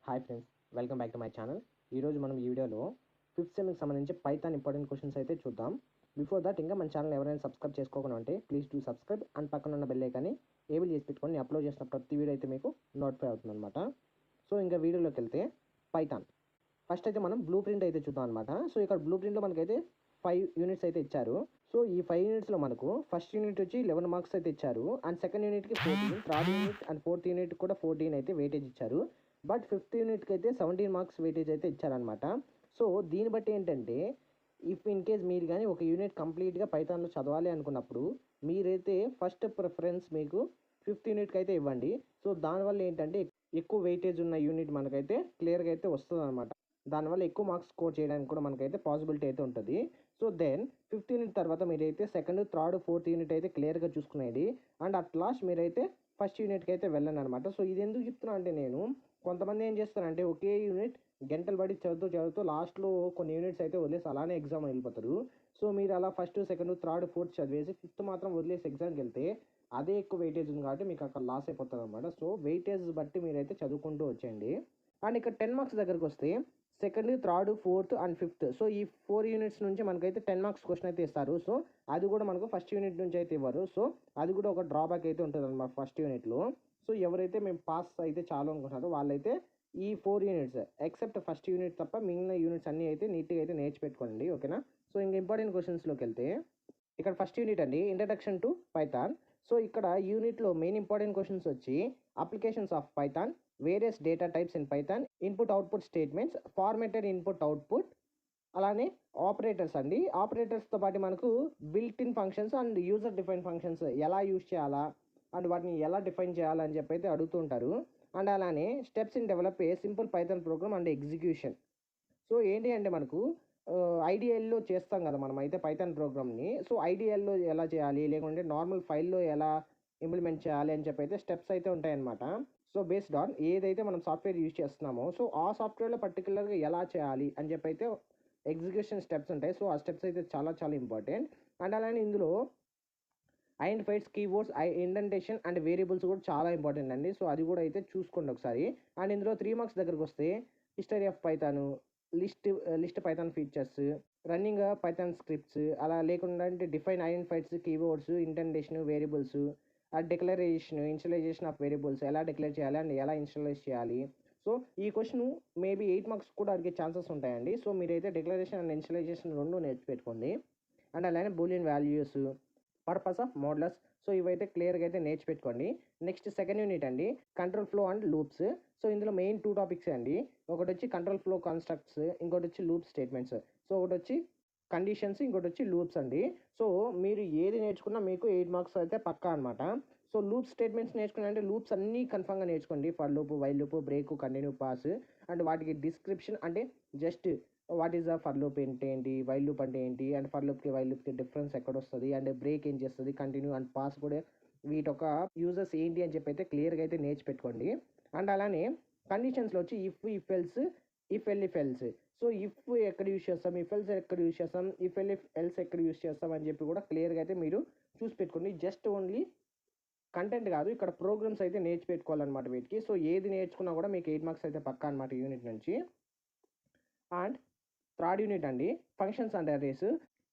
Hi friends, welcome back to my channel. ఈరోజు మనం ఈ వీడియోలో 5th సెమ్కి సంబంధించి పైథాన్ ఇంపార్టెంట్ క్వశ్చన్స్ అయితే చూద్దాం. బిఫోర్ దట్ ఇంకా మన ఛానల్ ఎవరైనా సబ్స్క్రైబ్ చేసుకోకుండా ఉంటే ప్లీజ్ డూ సబ్స్క్రైబ్ అండ్ పక్కన ఉన్న బెల్ ఐకాన్ని ఏబుల్ చేసి పెట్టుకొని నేను అప్లోడ్ చేసిన ప్రతి వీడియో అయితే మీకు నోటిఫై అవుతుంది అనమాట. సో ఇంకా వీడియోలోకి వెళ్తే పైథాన్ ఫస్ట్ అయితే మనం బ్లూ ప్రింట్ అయితే చూద్దాం అనమాట. సో ఇక్కడ బ్లూ ప్రింట్లో మనకైతే 5 యూనిట్స్ అయితే ఇచ్చారు. సో ఈ 5 యూనిట్స్లో మనకు ఫస్ట్ యూనిట్ వచ్చి 11 మార్క్స్ అయితే ఇచ్చారు అండ్ సెకండ్ యూనిట్కి 14, third unit and fourth unit కూడా 14 అయితే వెయిటేజ్ ఇచ్చారు. బట్ 5th యూనిట్కి అయితే 17 మార్క్స్ వెయిటేజ్ అయితే ఇచ్చారనమాట. సో దీన్ని బట్టి ఏంటంటే ఇఫ్ ఇన్ కేస్ మీరు కానీ ఒక యూనిట్ కంప్లీట్గా పైథాన్లో చదవాలి అనుకున్నప్పుడు మీరైతే ఫస్ట్ ప్రిఫరెన్స్ మీకు 5th యూనిట్కి అయితే ఇవ్వండి. సో దానివల్ల ఏంటంటే ఎక్కువ వెయిటేజ్ ఉన్న యూనిట్ మనకైతే క్లియర్గా అయితే వస్తుంది అనమాట. దానివల్ల ఎక్కువ మార్క్స్ స్కోర్ చేయడానికి కూడా మనకైతే పాసిబిలిటీ అయితే ఉంటుంది. సో దెన్ 5th యూనిట్ తర్వాత మీరైతే సెకండ్, థర్డ్, ఫోర్త్ యూనిట్ అయితే క్లియర్గా చూసుకునేది అండ్ అట్ లాస్ట్ మీరైతే ఫస్ట్ యూనిట్కి అయితే వెళ్ళండి అనమాట. సో ఇది ఎందుకు చెప్తున్నా అంటే నేను కొంతమంది ఏం చేస్తారంటే ఒకే యూనిట్ గంటలు పడి చదువుతూ లాస్ట్లో కొన్ని యూనిట్స్ అయితే వదిలేసి అలానే ఎగ్జామ్ వెళ్ళిపోతారు. సో మీరు అలా ఫస్ట్, సెకండ్, థర్డ్, ఫోర్త్ చదివేసి 5th మాత్రం వదిలేసి ఎగ్జామ్కి వెళ్తే అదే ఎక్కువ వెయిటేజ్ ఉంది కాబట్టి మీకు అక్కడ లాస్ అయిపోతుంది అనమాట. సో వెయిటేజ్ బట్టి మీరైతే చదువుకుంటూ వచ్చేయండి. అండ్ ఇక్కడ 10 మార్క్స్ దగ్గరకు వస్తే second, third, fourth and 5th so ఈ 4 యూనిట్స్ నుంచి మనకైతే 10 మార్క్స్ క్వశ్చన్ అయితే ఇస్తారు. సో అది కూడా మనకు ఫస్ట్ యూనిట్ నుంచి అయితే ఇవ్వరు. సో అది కూడా ఒక డ్రాబ్యాక్ అయితే ఉంటుంది అనమాట ఫస్ట్ యూనిట్లో. సో ఎవరైతే మేము పాస్ అయితే చాలు అనుకుంటున్నారో వాళ్ళైతే ఈ 4 యూనిట్స్ ఎక్సెప్ట్ ఫస్ట్ యూనిట్ తప్ప మిగిలిన యూనిట్స్ అన్నీ అయితే నీట్గా అయితే నేర్చిపెట్టుకోండి, ఓకేనా. సో ఇంకా ఇంపార్టెంట్ క్వశ్చన్స్లోకి వెళ్తే ఇక్కడ ఫస్ట్ యూనిట్ అండి, ఇంట్రడక్షన్ టు పైథాన్. సో ఇక్కడ యూనిట్లో మెయిన్ ఇంపార్టెంట్ క్వశ్చన్స్ వచ్చి applications of Python, various data types in Python, input output statements, formatted input output, అలానే ఆపరేటర్స్ అండి. ఆపరేటర్స్తో పాటు మనకు built in functions and user define functions ఎలా use చేయాలా అండ్ వాటిని ఎలా డిఫైన్ చేయాలని చెప్పి అయితే అడుగుతుంటారు. అండ్ అలానే steps in develop a simple Python program and execution. So ఏంటి అంటే మనకు ఐడిఎల్లో చేస్తాం కదా మనం అయితే పైథాన్ ప్రోగ్రామ్ని. సో ఐడిఎల్లో ఎలా చేయాలి లేకుంటే నార్మల్ ఫైల్లో ఎలా ఇంప్లిమెంట్ చేయాలి అని చెప్పి అయితే స్టెప్స్ అయితే ఉంటాయన్నమాట. సో బేస్డ్ ఆన్ ఏదైతే మనం సాఫ్ట్వేర్ యూజ్ చేస్తున్నామో సో ఆ సాఫ్ట్వేర్లో పర్టికులర్గా ఎలా చేయాలి అని చెప్పి అయితే ఎగ్జిక్యూషన్ స్టెప్స్ ఉంటాయి. సో ఆ స్టెప్స్ అయితే చాలా చాలా ఇంపార్టెంట్. అండ్ అలానే ఇందులో ఐడెంటిఫైడ్స్, కీవర్డ్స్, ఇండెంటేషన్ అండ్ వేరియబుల్స్ కూడా చాలా ఇంపార్టెంట్ అండి. సో అది కూడా అయితే చూసుకోండి ఒకసారి. అండ్ ఇందులో 3 మార్క్స్ దగ్గరకు వస్తే history of Python, list Python features, running Python scripts, అలా లేకుండా అంటే define identifiers, keywords, indentation, variables, declaration, installation of variables ఎలా డిక్లేర్ చేయాలి అండ్ ఎలా ఇన్స్టలైజ్ చేయాలి. సో ఈ క్వశ్చన్ మేబీ 8 మార్క్స్ కూడా అడిగే ఛాన్సెస్ ఉంటాయండి. సో మీరైతే డిక్లరేషన్ అండ్ ఇన్స్టలైజేషన్ రెండు నేర్చిపెట్టుకోండి. అండ్ అలానే Boolean values, purpose of models. So ఇవైతే క్లియర్గా అయితే నేర్చిపెట్టుకోండి. నెక్స్ట్ సెకండ్ యూనిట్ అండి, control flow and loops. So ఇందులో మెయిన్ 2 టాపిక్స్ అండి. ఒకటి వచ్చి కంట్రోల్ ఫ్లో కాన్స్ట్రక్ట్స్, ఇంకోటి వచ్చి లూప్ స్టేట్మెంట్స్. సో ఒకటి వచ్చి కండిషన్స్, ఇంకోటి వచ్చి లూప్స్ అండి. సో మీరు ఏది నేర్చుకున్నా మీకు 8 మార్క్స్ అయితే పక్కా అనమాట. సో లూప్ స్టేట్మెంట్స్ నేర్చుకున్నా అంటే లూప్స్ అన్నీ కన్ఫర్మ్గా నేర్చుకోండి. For loop, while loop, break, continue, pass. And వాటికి డిస్క్రిప్షన్ అంటే just what is the for loop అంటే ఏంటి, వైల్ లూప్ అంటే ఏంటి, అండ్ ఫర్ లూప్కి వైల్ లూప్కి డిఫరెన్స్ ఎక్కడ వస్తుంది, అండ్ బ్రేక్ ఏం చేస్తుంది, కంటిన్యూ అండ్ పాస్ కూడా వీటి ఒక యూజర్స్ ఏంటి అని చెప్పి అయితే క్లియర్గా అయితే నేర్చిపెట్టుకోండి. అండ్ అలానే కండిషన్స్లో వచ్చి if else, if else. So if ఎక్కడ యూస్ చేస్తాం, ఇఫ్ ఎల్స్ ఎక్కడ యూస్ చేస్తాం, ఇఫ్ ఎల్స్ ఎక్కడ యూస్ చేస్తాం అని చెప్పి కూడా క్లియర్గా అయితే మీరు చూసి పెట్టుకోండి. జస్ట్ ఓన్లీ కంటెంట్ కాదు, ఇక్కడ ప్రోగ్రామ్స్ అయితే నేర్చిపెట్టుకోవాలన్నమాట వీటికి. సో ఏది నేర్చుకున్నా కూడా మీకు 8 మార్క్స్ అయితే పక్కా అనమాట యూనిట్ నుంచి. అండ్ థర్డ్ యూనిట్ అండి, ఫంక్షన్స్ అండ్ అరేస్.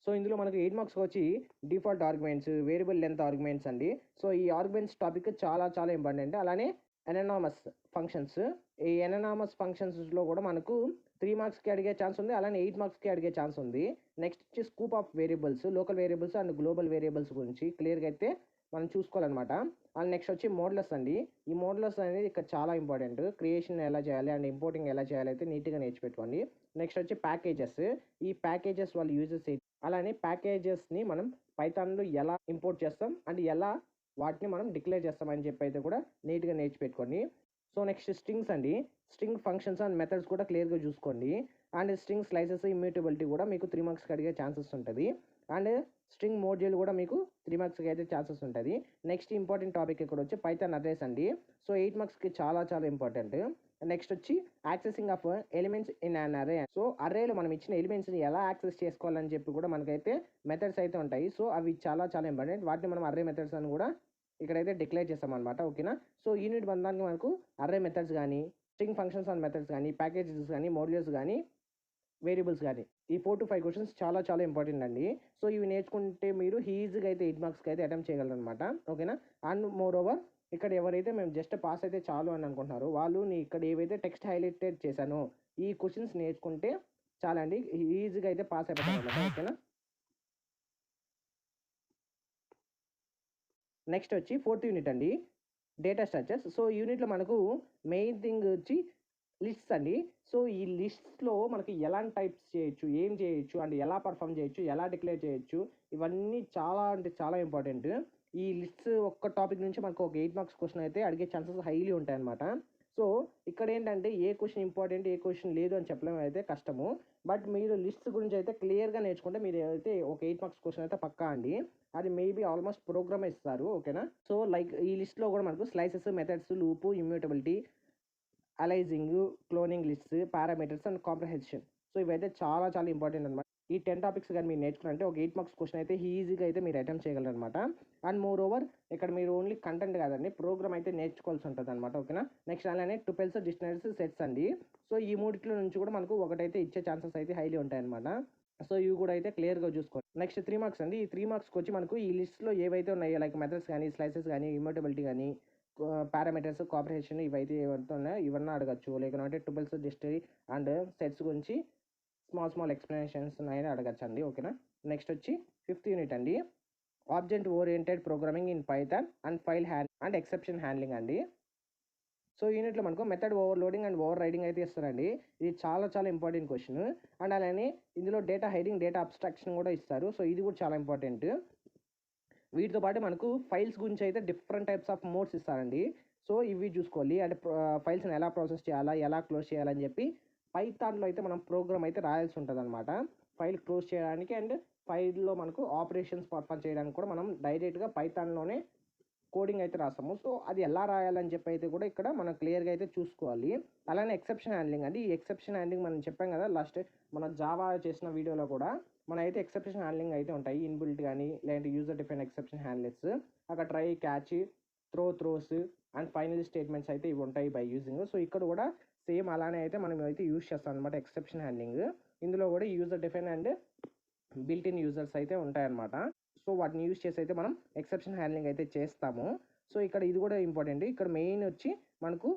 సో ఇందులో మనకు 8 మార్క్స్ వచ్చి default arguments, variable length arguments అండి. సో ఈ ఆర్గ్యుమెంట్స్ టాపిక్ చాలా చాలా ఇంపార్టెంట్. అలానే ఎనానమస్ ఫంక్షన్స్. ఈ ఎనానమస్ ఫంక్షన్స్లో కూడా మనకు 3 మార్క్స్కి అడిగే ఛాన్స్ ఉంది, అలానే 8 మార్క్స్కి అడిగే ఛాన్స్ ఉంది. నెక్స్ట్ వచ్చి scoop of variables, local variables and global variables గురించి క్లియర్గా అయితే మనం చూసుకోవాలన్నమాట. అండ్ నెక్స్ట్ వచ్చి మోడల్స్ అండి. ఈ మోడల్స్ అనేది ఇక్కడ చాలా ఇంపార్టెంట్. క్రియేషన్ ఎలా చేయాలి అండ్ ఇంపోర్టింగ్ ఎలా చేయాలి అయితే నీట్గా నేర్చిపెట్టుకోండి. నెక్స్ట్ వచ్చి ప్యాకేజెస్. ఈ ప్యాకేజెస్ వాళ్ళు యూజెస్ ఏంటి, అలానే ప్యాకేజెస్ని మనం పైథాన్లో ఎలా ఇంపోర్ట్ చేస్తాం అండ్ ఎలా వాటిని మనం డిక్లేర్ చేస్తామని చెప్పి అయితే కూడా నీట్గా నేర్చిపెట్టుకోండి. సో నెక్స్ట్ స్ట్రింగ్స్ అండి. స్ట్రింగ్ ఫంక్షన్స్ అండ్ మెథడ్స్ కూడా క్లియర్గా చూసుకోండి. అండ్ స్ట్రింగ్ స్లైసెస్, ఇమ్యూటబిలిటీ కూడా మీకు 3 మార్క్స్కి అడిగే ఛాన్సెస్ ఉంటుంది. అండ్ స్ట్రింగ్ మోడ్యూల్ కూడా మీకు 3 మార్క్స్కి అయితే ఛాన్సెస్ ఉంటుంది. నెక్స్ట్ ఇంపార్టెంట్ టాపిక్ ఇక్కడ వచ్చి పైథాన్ అర్రేస్ అండి. సో 8 మార్క్స్కి చాలా చాలా ఇంపార్టెంట్. నెక్స్ట్ వచ్చి accessing of elements in an అరే. సో అర్రేలో మనం ఇచ్చిన ఎలిమెంట్స్ని ఎలా యాక్సెస్ చేసుకోవాలని చెప్పి కూడా మనకైతే మెథడ్స్ అయితే ఉంటాయి. సో అవి చాలా చాలా ఇంపార్టెంట్. వాటిని మనం అర్రే మెథడ్స్ అని కూడా ఇక్కడైతే డిక్లేర్ చేస్తాం అనమాట, ఓకేనా. సో యూనిట్ బంధానికి మనకు అర్రే మెథడ్స్ కానీ స్ట్రింగ్ ఫంక్షన్స్ అండ్ మెథడ్స్ కానీ, ప్యాకేజెస్ కానీ, మాడ్యూల్స్ కానీ, వేరియబుల్స్ కానీ, ఈ 4 to 5 క్వశ్చన్స్ చాలా చాలా ఇంపార్టెంట్ అండి. సో ఇవి నేర్చుకుంటే మీరు ఈజీగా అయితే 8 మార్క్స్కి అయితే అటెంప్ట్ చేయగలరనమాట. ఓకేనా. అండ్ మోర్ ఓవర్ ఇక్కడ ఎవరైతే మేము జస్ట్ పాస్ అయితే చాలు అని అనుకుంటున్నారో వాళ్ళు ఇక్కడ ఏవైతే టెక్స్ట్ హైలైటెడ్ చేశానో ఈ క్వశ్చన్స్ నేర్చుకుంటే చాలండి, ఈజీగా అయితే పాస్ అయిపోతారనమాట. ఓకేనా. నెక్స్ట్ వచ్చి 4th యూనిట్ అండి, డేటా స్ట్రక్చర్స్. సో ఈ యూనిట్లో మనకు మెయిన్ థింగ్ వచ్చి లిస్ట్స్ అండి. సో ఈ లిస్ట్స్లో మనకి ఎలాంటి టైప్స్ చేయొచ్చు, ఏం చేయొచ్చు, అండ్ ఎలా పర్ఫామ్ చేయొచ్చు, ఎలా డిక్లేర్ చేయొచ్చు, ఇవన్నీ చాలా అంటే చాలా ఇంపార్టెంట్. ఈ లిస్ట్స్ ఒక్క టాపిక్ నుంచి మనకు ఒక 8 మార్క్స్ క్వశ్చన్ అయితే అడిగే ఛాన్సెస్ హైలీ ఉంటాయన్నమాట. సో ఇక్కడ ఏంటంటే ఏ క్వశ్చన్ ఇంపార్టెంట్ ఏ క్వశ్చన్ లేదు అని చెప్పడం అయితే కష్టము. బట్ మీరు లిస్ట్స్ గురించి అయితే క్లియర్గా నేర్చుకుంటే మీరు అయితే ఒక 8 మార్క్స్ క్వశ్చన్ అయితే పక్కా అండి. అది మేబీ ఆల్మోస్ట్ ప్రోగ్రామ్ ఇస్తారు. ఓకేనా. సో లైక్ ఈ లిస్ట్లో కూడా మనకు slices, methods, loop, immutability, aliasing, cloning lists, parameters and comprehension. So ఇవైతే చాలా చాలా ఇంపార్టెంట్ అనమాట. ఈ 10 టాపిక్స్ కానీ మీరు నేర్చుకున్నారంటే ఒక 8 మార్క్స్ క్వశ్చన్ అయితే ఈజీగా అయితే మీరు అటెంప్ట్ చేయగలరు అనమాట. అండ్ మోర్ ఓవర్ ఇక్కడ మీరు ఓన్లీ కంటెంట్ కాదండి, ప్రోగ్రామ్ అయితే నేర్చుకోవాల్సి ఉంటుంది అనమాట. ఓకేనా. నెక్స్ట్ అలానే టుపెల్స్, డిక్షనరీస్, సెట్స్ అండి. సో ఈ మూడిట్లో నుంచి కూడా మనకు ఒకటైతే ఇచ్చే ఛాన్సెస్ అయితే హైలీ ఉంటాయి అనమాట. సో ఇవి కూడా అయితే క్లియర్గా చూసుకోండి. నెక్స్ట్ 3 మార్క్స్ అండి. ఈ 3 మార్క్స్కి వచ్చి మనకు ఈ లిస్ట్లో ఏవైతే ఉన్నాయో లైక్ మెథడ్స్ కానీ, స్లైసెస్ కానీ, ఇమ్యూటబిలిటీ కానీ, పారామీటర్స్, కాంప్రహెన్షన్ ఇవైతే ఏవైతే ఉన్నాయో ఇవన్నీ అడగచ్చు. లేకుంటే టుపెల్స్, డిక్షనరీ అండ్ సెట్స్ గురించి స్మాల్ ఎక్స్ప్లెనేషన్స్ ఉన్నాయని అడగచ్చు అండి. ఓకేనా. నెక్స్ట్ వచ్చి 5th యూనిట్ అండి, object oriented programming in Python and file and exception handling అండి. సో యూనిట్లో మనకు method overloading and over riding అయితే ఇస్తారండి. ఇది చాలా చాలా ఇంపార్టెంట్ క్వశ్చన్. అండ్ అలానే ఇందులో డేటా హైడింగ్, డేటా అబ్స్ట్రాక్షన్ కూడా ఇస్తారు. సో ఇది కూడా చాలా ఇంపార్టెంట్. వీటితో పాటు మనకు ఫైల్స్ గురించి అయితే డిఫరెంట్ టైప్స్ ఆఫ్ మోడ్స్ ఇస్తారండి. సో ఇవి చూసుకోవాలి. అంటే ఫైల్స్ని ఎలా ప్రాసెస్ చేయాలా, ఎలా క్లోజ్ చేయాలని చెప్పి పైథాన్లో అయితే మనం ప్రోగ్రామ్ అయితే రాయాల్సి ఉంటుంది అనమాట. ఫైల్ క్లోజ్ చేయడానికి అండ్ ఫైల్లో మనకు ఆపరేషన్స్ పర్ఫామ్ చేయడానికి కూడా మనం డైరెక్ట్గా పైథాన్లోనే కోడింగ్ అయితే రాస్తాము. సో అది ఎలా రాయాలని చెప్పి అయితే కూడా ఇక్కడ మనం క్లియర్గా అయితే చూసుకోవాలి. అలానే ఎక్సెప్షన్ హ్యాండ్లింగ్ అండి. ఈ ఎక్సెప్షన్ హ్యాండ్లింగ్ మనం చెప్పాం కదా లాస్ట్ మన జావా చేసిన వీడియోలో కూడా మన అయితే ఎక్సెప్షన్ హ్యాండ్లింగ్ అయితే ఉంటాయి. ఇన్బిల్ట్ కానీ లేదంటే యూజర్ డిఫైన్ ఎక్సెప్షన్ హ్యాండ్లింగ్స్, అక్కడ try, catch, throws and final statements అయితే ఇవి ఉంటాయి బై యూజింగ్. సో ఇక్కడ కూడా సేమ్ అలానే అయితే మనం అయితే యూజ్ చేస్తాం అనమాట ఎక్సెప్షన్ హ్యాండ్లింగ్. ఇందులో కూడా user define and built in users అయితే ఉంటాయన్నమాట. సో వాటిని యూజ్ చేసి అయితే మనం ఎక్సెప్షన్ హ్యాండ్లింగ్ అయితే చేస్తాము. సో ఇక్కడ ఇది కూడా ఇంపార్టెంట్. ఇక్కడ మెయిన్ వచ్చి మనకు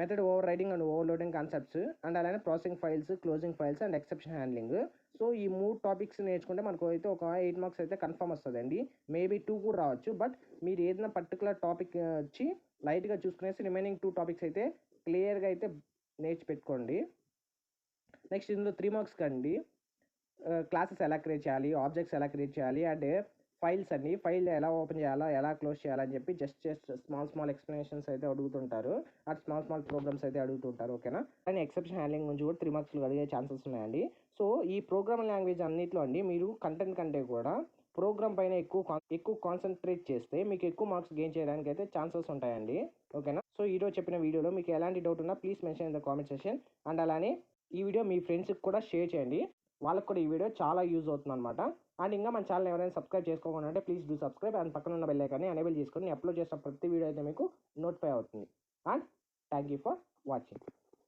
method overriding and overloading concepts and అలానే processing files, closing files and exception handling. So ఈ 3 టాపిక్స్ నేర్చుకుంటే మనకు అయితే ఒక 8 మార్క్స్ అయితే కన్ఫర్మ్ వస్తుందండి. మేబీ 2 కూడా రావచ్చు. బట్ మీరు ఏదైనా పర్టికులర్ టాపిక్ వచ్చి లైట్గా చూసుకునేసి రిమైనింగ్ 2 టాపిక్స్ అయితే క్లియర్గా అయితే నేర్చి పెట్టుకోండి. నెక్స్ట్ ఇందులో 3 మార్క్స్ కండి క్లాసెస్ ఎలా క్రియేట్ చేయాలి, ఆబ్జెక్ట్స్ ఎలా క్రియేట్ చేయాలి అండ్ ఫైల్స్ అండి, ఫైల్ ఎలా ఓపెన్ చేయాలా, ఎలా క్లోజ్ చేయాలని చెప్పి జస్ట్ స్మాల్ ఎక్స్ప్లెనేషన్స్ అయితే అడుగుతుంటారు. అటు స్మాల్ ప్రోగ్రామ్స్ అయితే అడుగుతుంటారు. ఓకేనా. అండ్ ఎక్సెప్షన్ హ్యాండ్లింగ్ నుంచి కూడా 3 మార్క్స్లు అడిగే ఛాన్సెస్ ఉన్నాయండి. సో ఈ ప్రోగ్రామింగ్ లాంగ్వేజ్ అన్నిట్లో అండి మీరు కంటెంట్ కంటే కూడా ప్రోగ్రామ్ పైన ఎక్కువ కాన్సన్ట్రేట్ చేస్తే మీకు ఎక్కువ మార్క్స్ గెయిన్ చేయడానికి అయితే ఛాన్సెస్ ఉంటాయండి. ఓకేనా. సో ఈరోజు చెప్పిన వీడియోలో మీకు ఎలాంటి డౌట్ ఉన్నా please mention in the comment section. And అలానే ఈ వీడియో మీ ఫ్రెండ్స్కి కూడా షేర్ చేయండి. వాళ్ళకి కూడా ఈ వీడియో చాలా యూజ్ అవుతుంది అనమాట. అండ్ ఇంకా మన ఛానల్ ఎవరైనా సబ్స్క్రైబ్ చేసుకోకుండా అంటే ప్లీజ్ డూ సబ్స్క్రైబ్ అండ్ పక్కన ఉన్న బెల్ ఐకాన్ని ఎనేబుల్ చేసుకొని నేను అప్లోడ్ చేసిన ప్రతి వీడియో అయితే మీకు నోటిఫై అవుతుంది. And thank you for watching.